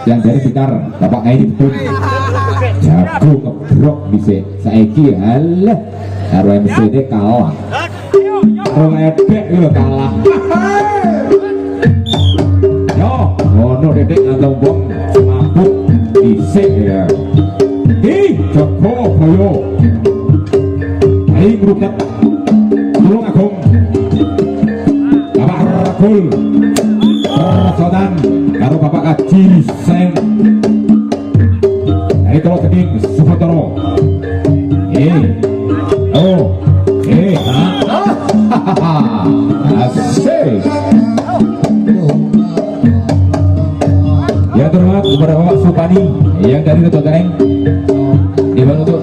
yang dari Blitar Bapak Aini betul jago kebrok bisa saiki halah karo MC ini kalah ledek lho kalah yo ngono dedek ngantong bom mabuk dhisik ya hi Joko Boyo ayo ngruket Tulung Agung Bapak Rakul Sodan karo Bapak Kaji Seng dari Tolo Geding Sufotoro asik ya terhormat kepada Bapak Supani yang dari Rejo Tereng dibantu untuk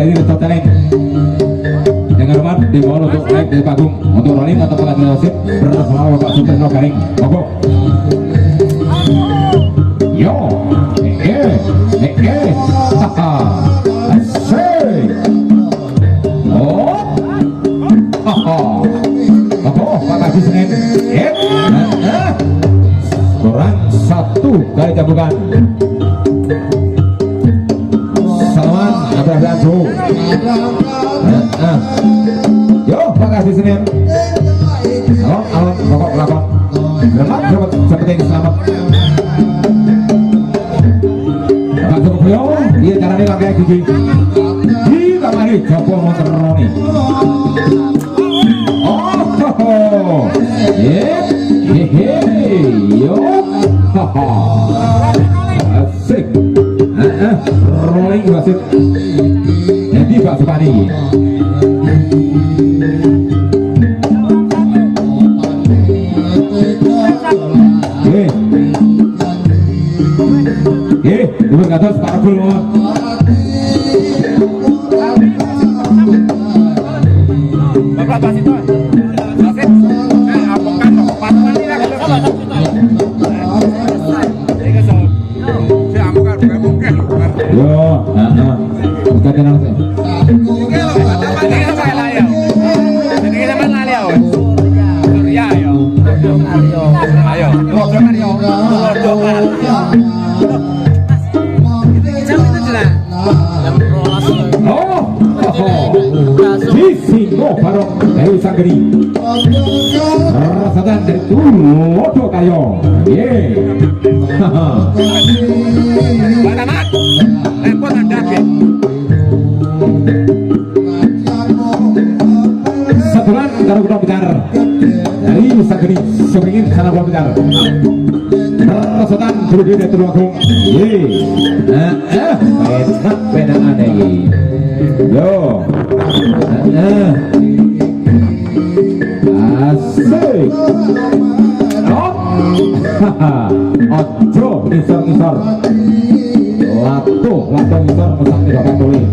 dari Rejo Tereng dengan hormat dimohon untuk naik dari panggung untuk rolling atau pengadilan wasit bersama Bapak Supreno Garing monggo yo haha asik oh Pak Haji Senin kurang satu dari cambukan yo Pak Haji Senin alon pokok lakon selamat seperti ini selamat Pak Joko Boyo dia caranya pakai gigi di kamari Joko Monteroni yo asik rolling wasit jadi Pak Supani Ibu kata Pak Ragul Bapak pas itu Barok dari Sanggeri rasakan dari Tulodo Kayo Banamat lempar andake sebulan karo kuda Blitar dari Sanggeri sebringin sana kuda Blitar rasakan dulu dari Tulung Agung enak bedaan lagi yo asik ojo ngisor-ngisor latuh ngisor musang di bapak tuli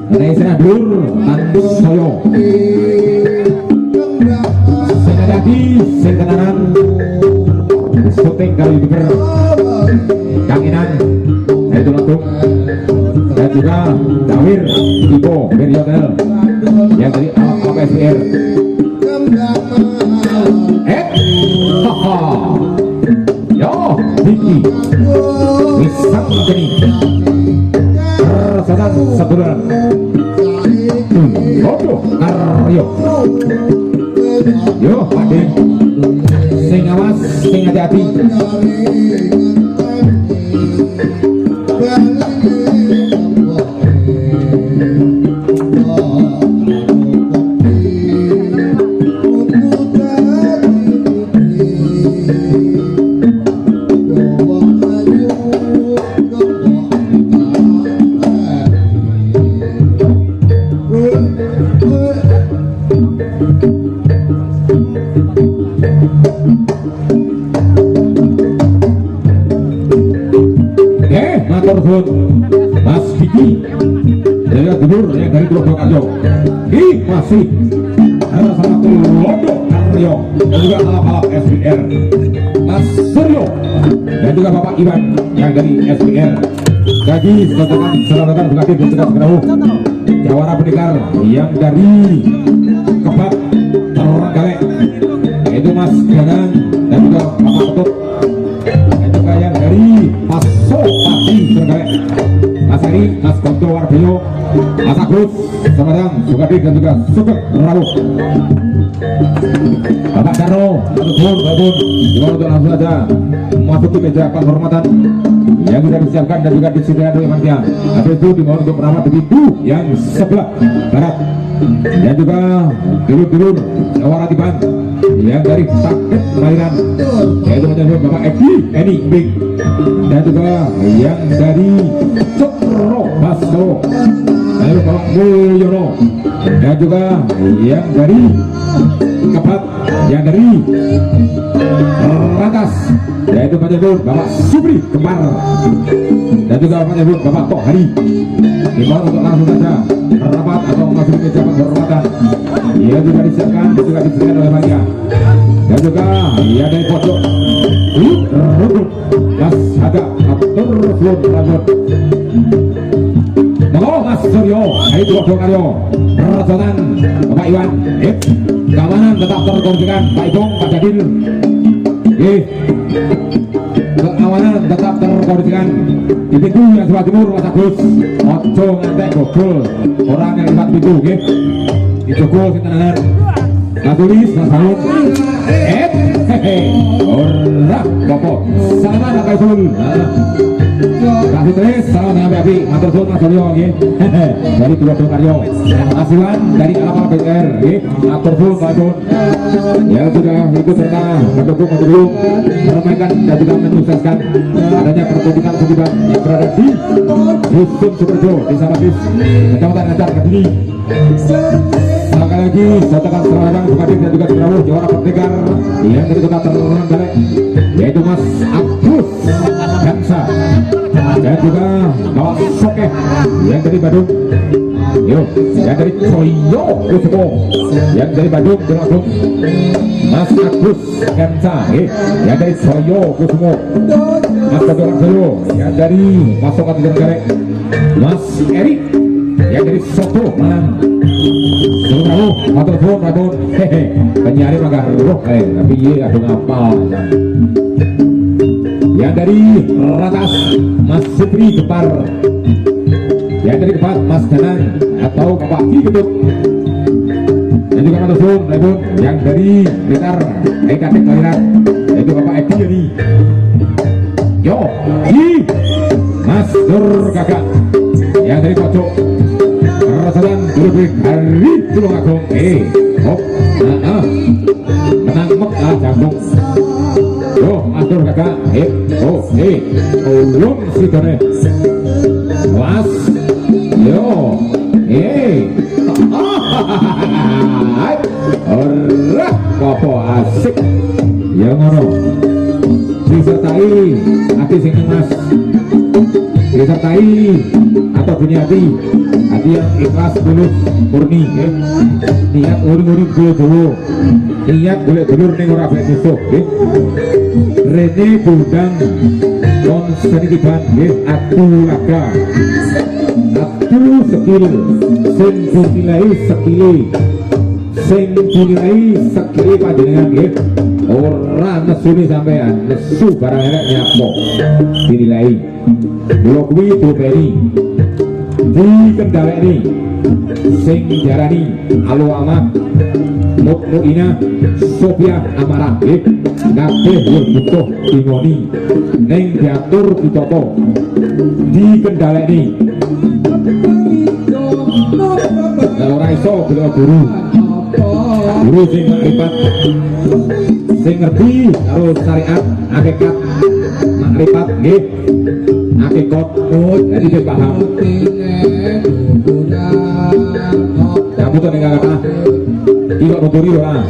Reisena Dur Tanduk Soyo sehingga daki sehingga kanan syuting kali diber Kanginan itu latuk dan juga Dawir Ipo Beriotel yang dari APSR yo Diki Wisang Geni rasakan sebulan Lodo Aryo yo Pade sing awas sing hati-hati Mas Diki mundur yang dari Lodo Karyo. Masih ada satu Lodo Karyo dan juga balap SBR Mas Suryo dan juga Bapak Iwan yang dari SBR. Gaji setelah selatan berlatih di Tegas Gerahu Jawara Pendekar yang dari Kebat Terenggalek yaitu Mas Ganang dan juga Bapak Ketut dan juga yang dari Paso Pati Terenggalek Mas Eri, Mas Konto Warbiyo, Mas Agus, Semadang, Sukadi dan juga Sugeng Rawuh. Bapak Darno, Babun, dimana untuk langsung saja masuk ke meja penghormatan yang sudah disiapkan dan juga disediakan oleh panitia. Habis itu dimana untuk merawat begitu yang sebelah barat dan juga dulur-dulur Jawara Tiban yang dari Paket Kelahiran yaitu menyebut Bapak Eni Bing dan juga yang dari Cokro Basko lalu Bapak Mulyono dan juga yang dari Kebat yang dari Rangkas yaitu menyebut Bapak Subri Kemar dan juga menyebut Bapak Tok Hari dimana untuk langsung saja rapat atau masuk ke meja penghormatan yang juga disiapkan dan juga disediakan oleh panitia dan juga ya dari pojok rukun Mas Haga atur suwun rambut Monggo Mas Suryo itu Lodo Karyo Rajonan Bapak Iwan keamanan tetap terkondisikan Pak Ibong Pak Jadil keamanan tetap terkondisikan di pintu yang sebelah timur Mas Agus ojo ngantek gogol orang yang lewat pintu digogol sintenan Mas Tulis Mas Harun ora Bapak salaman Bapak Isul kasih tulis salam dengan api matur suwun Mas Suryo dari Lodo Karyo Mas Iwan dari Alapa BR matur suwun Pak Isul yang sudah ikut serta mendukung meramaikan dan juga menyukseskan adanya pertunjukan seniman yang berada di Dusun Sukerjo Desa Bagis Kecamatan Ngacar Kediri. Sekali lagi saya tekan selamat Bupati dan juga Gerahu Jawara Pendekar yang dari Kota Terenggalek yaitu Mas Agus Gansa dan juga Bapak Sokeh yang dari Badung yang dari Soyo Kusumo yang dari Badung Langsung Mas Agus Gansa yang dari Soyo Kusumo Mas Badung Langsung yang dari Pasokan Terenggalek Mas Erik yang dari Soto Malang Selalu matur suwun Rabun penyari magah roh tapi ye aduh ngapal yang dari Ratas Mas Supri Gepar yang dari Kebat Mas Ganang atau Bapak Ki Ketut dan juga matur suwun Rabun yang dari Blitar Katek Kelahiran yaitu Bapak Edi Yedi yo Mas Dur Gagak yang dari Pojok Rasadan dulu hari Tulung Agung hop menang mek jambung yo matur Kakak ulun sidone was yo ora apa asik ya ngono disertai hati sing Mas disertai atau Bunyati hati yang ikhlas tulus murni niat urip-urip dulu niat golek dulur ning ora bae musuh Rene Bundang kon senikiban aku laga aku skill sing dinilai sekili panjenengan ora nesune sampean nesu barang elek nyapo dinilai kula kuwi dopeni dikendhaleni sing jarani Alo Amah Mukmuina Sofia Amarah kabeh yo butuh dingoni ning diatur ditata dikendhaleni ora iso bela guru sing makrifat sing ngerti karo syariat hakikat makrifat nggih hakikat jadi dia paham kamu tuh tinggal kata iwak kuturi lah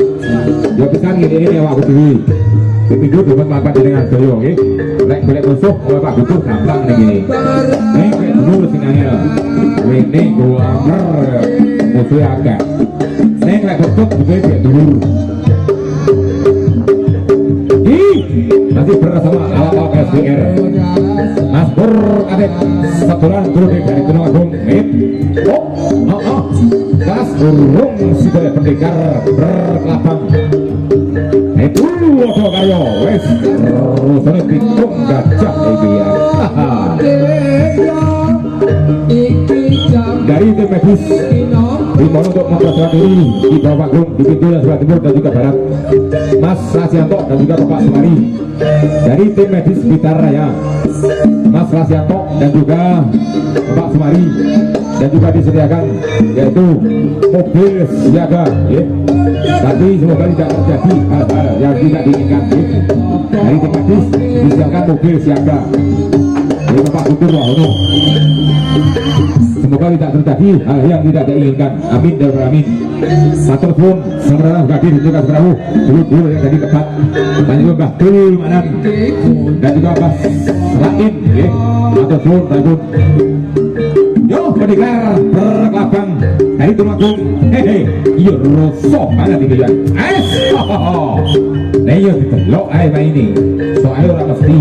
ya pesan ini awak kuturi ketidur dapat makan dengan doyo lek boleh musuh kalau pak butuh gampang nih gini kayak dulu sing angel ini gua angker musuh agak neng lek kutut juga dia dulu masih bersama awal SBR Mas Pur Kadek saturan turun dari Gunung Agung gas burung si Daya Pendekar berkelabang itu Odo Karyo wes rusone pitung gajah ya dari tim medis dimohon untuk mempersiapkan diri di bawah panggung di pintu yang sebelah timur dan juga barat Mas Rasianto dan juga Bapak Sumari dari tim medis Blitar Raya Mas Rasianto dan juga Bapak Sumari dan juga disediakan yaitu mobil siaga ya. Tapi semoga tidak terjadi hal-hal yang tidak diinginkan ya. Dari tim medis disediakan mobil siaga dari Bapak Guntur Wahono. Semoga tidak terjadi hal yang tidak diinginkan. Amin dan amin. Matur suwun saudara hadir juga serahu dulu yang tadi ketat dan juga Mbah Dul Manan dan juga Mas Rain ya. Matur suwun Raibun. Yo Pendekar berkelabang dari Tumanggung. Hehe, iya rosok mana nih ya. Es. Nah iya ditelok ae ini. Soalnya orang mesti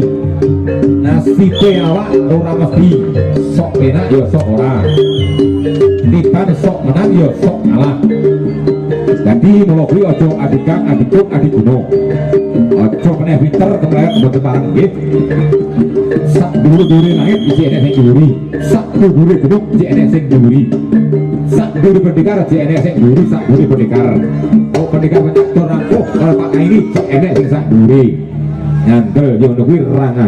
nasibe awak ora mesti sok enak ya sok ora tiban sok menang ya sok kalah jadi mula kuwi aja adikang adikuk adikuno aja meneh pinter kemlek mboten pareng nggih sak dhuwur-dhuwure langit iki enek sing dhuwuri sak dhuwure gunung iki enek sing dhuwuri sak dhuwure pendekar iki enek sing dhuwuri sak dhuwure pendekar oh pendekar banyak orang oh kalau pakai ini enek sing sak dhuwure nyandel yo kuwi rangan